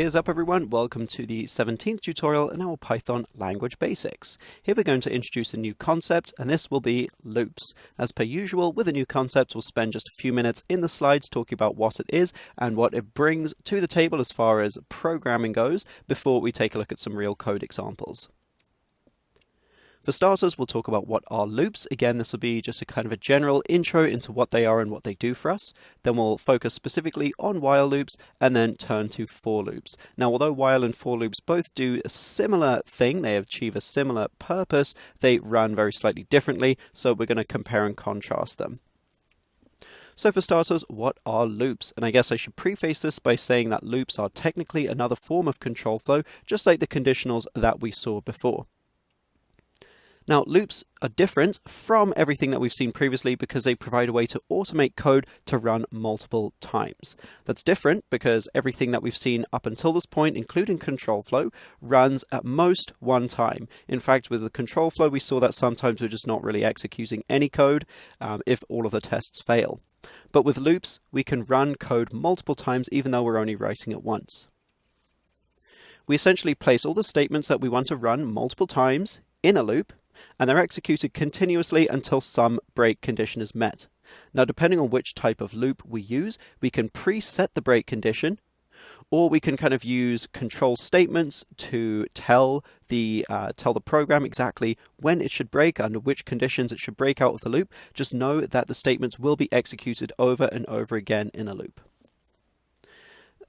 is up, everyone? Welcome to the 17th tutorial in our Python language basics. Here we're going to introduce a new concept, and this will be loops. As per usual, with a new concept, we'll spend just a few minutes in the slides talking about what it is and what it brings to the table as far as programming goes before we take a look at some real code examples. For starters, we'll talk about what are loops. Again, this will be just a kind of a general intro into what they are and what they do for us. Then we'll focus specifically on while loops and then turn to for loops. Now, although while and for loops both do a similar thing, they achieve a similar purpose, they run very slightly differently, so we're going to compare and contrast them. So for starters, what are loops? And I guess I should preface this by saying that loops are technically another form of control flow, just like the conditionals that we saw before. Now, loops are different from everything that we've seen previously because they provide a way to automate code to run multiple times. That's different because everything that we've seen up until this point, including control flow, runs at most one time. In fact, with the control flow, we saw that sometimes we're just not really executing any code if all of the tests fail. But with loops, we can run code multiple times even though we're only writing it once. We essentially place all the statements that we want to run multiple times in a loop, and they're executed continuously until some break condition is met. Now, depending on which type of loop we use, we can preset the break condition, or we can kind of use control statements to tell the program exactly when it should break, under which conditions it should break out of the loop. Just know that the statements will be executed over and over again in a loop.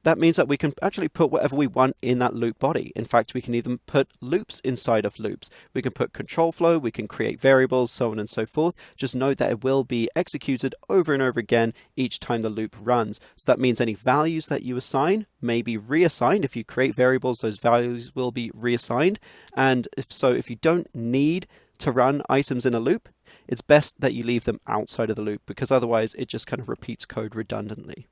That means that we can actually put whatever we want in that loop body. In fact, we can even put loops inside of loops. We can put control flow, we can create variables, so on and so forth. Just note that it will be executed over and over again each time the loop runs. So that means any values that you assign may be reassigned. If you create variables, those values will be reassigned. And if you don't need to run items in a loop, it's best that you leave them outside of the loop because otherwise it just kind of repeats code redundantly.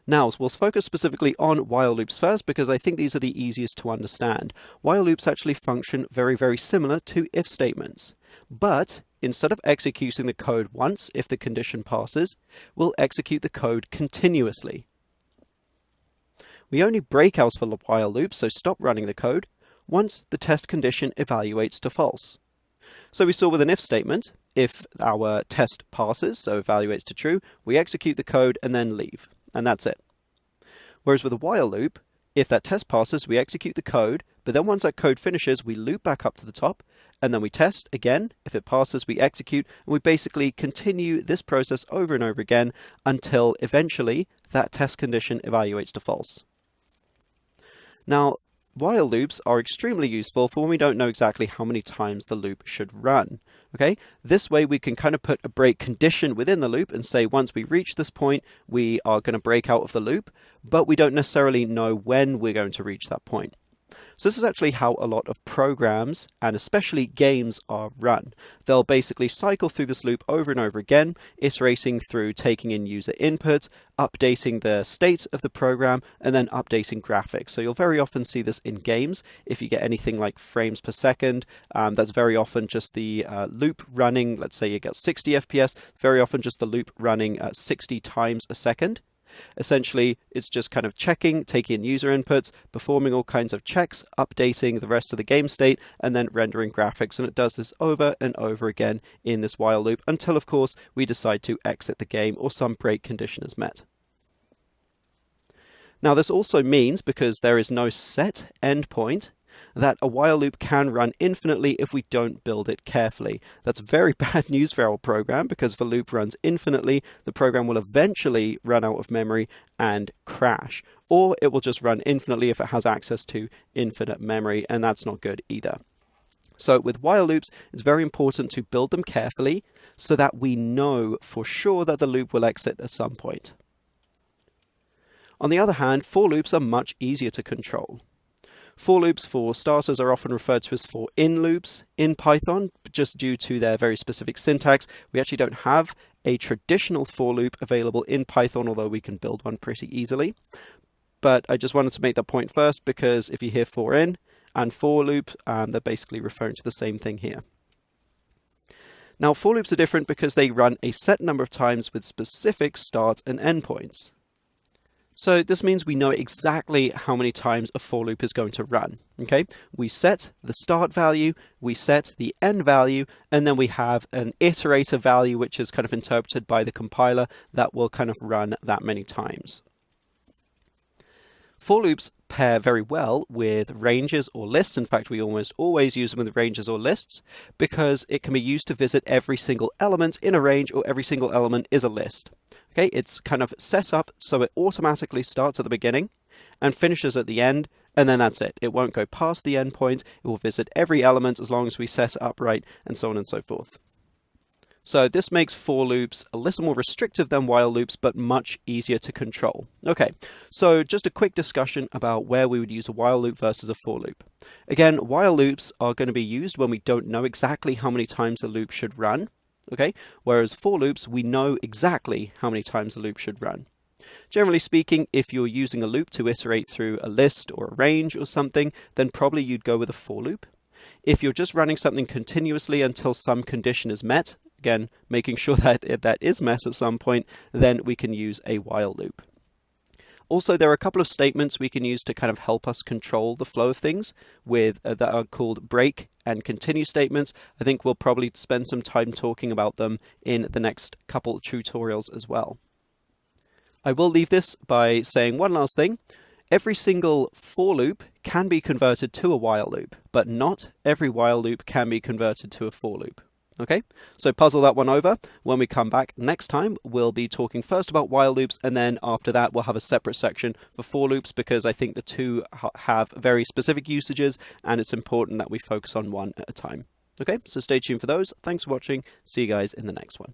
Now, we'll focus specifically on while loops first because I think these are the easiest to understand. While loops actually function very, very similar to if statements. But instead of executing the code once if the condition passes, we'll execute the code continuously. We only break out for the while loop, so stop running the code, once the test condition evaluates to false. So we saw with an if statement, if our test passes, so evaluates to true, we execute the code and then leave. And that's it. Whereas with a while loop, if that test passes, we execute the code, but then once that code finishes, we loop back up to the top, and then we test again. If it passes, we execute, and we basically continue this process over and over again until eventually that test condition evaluates to false. Now, while loops are extremely useful for when we don't know exactly how many times the loop should run. Okay, this way we can kind of put a break condition within the loop and say once we reach this point, we are going to break out of the loop, but we don't necessarily know when we're going to reach that point. So this is actually how a lot of programs, and especially games, are run. They'll basically cycle through this loop over and over again, iterating through taking in user input, updating the state of the program, and then updating graphics. So you'll very often see this in games. If you get anything like frames per second, that's very often just the loop running. Let's say you got 60 FPS, very often just the loop running 60 times a second. Essentially, it's just kind of checking, taking in user inputs, performing all kinds of checks, updating the rest of the game state, and then rendering graphics. And it does this over and over again in this while loop until, of course, we decide to exit the game or some break condition is met. Now, this also means, because there is no set endpoint, that a while loop can run infinitely if we don't build it carefully. That's very bad news for our program because if a loop runs infinitely, the program will eventually run out of memory and crash. Or it will just run infinitely if it has access to infinite memory, and that's not good either. So with while loops, it's very important to build them carefully so that we know for sure that the loop will exit at some point. On the other hand, for loops are much easier to control. For loops, for starters, are often referred to as for-in loops in Python, just due to their very specific syntax. We actually don't have a traditional for loop available in Python, although we can build one pretty easily. But I just wanted to make that point first, because if you hear for-in and for loop, they're basically referring to the same thing here. Now, for loops are different because they run a set number of times with specific start and end points. So this means we know exactly how many times a for loop is going to run. Okay, we set the start value, we set the end value, and then we have an iterator value, which is kind of interpreted by the compiler that will kind of run that many times. For loops pair very well with ranges or lists. In fact, we almost always use them with ranges or lists because it can be used to visit every single element in a range, or every single element is a list. Okay, it's kind of set up so it automatically starts at the beginning and finishes at the end, and then that's it. It won't go past the endpoint. It will visit every element as long as we set it up right, and so on and so forth. So this makes for loops a little more restrictive than while loops, but much easier to control. Okay, so just a quick discussion about where we would use a while loop versus a for loop. Again, while loops are going to be used when we don't know exactly how many times a loop should run. Okay, whereas for loops, we know exactly how many times a loop should run. Generally speaking, if you're using a loop to iterate through a list or a range or something, then probably you'd go with a for loop. If you're just running something continuously until some condition is met, again, making sure that that is met at some point, then we can use a while loop. Also, there are a couple of statements we can use to kind of help us control the flow of things with that are called break and continue statements. I think we'll probably spend some time talking about them in the next couple tutorials as well. I will leave this by saying one last thing. Every single for loop can be converted to a while loop, but not every while loop can be converted to a for loop. Okay, so puzzle that one over. When we come back next time, we'll be talking first about while loops, and then after that, we'll have a separate section for for loops, because I think the two have very specific usages, and it's important that we focus on one at a time. Okay, so stay tuned for those. Thanks for watching. See you guys in the next one.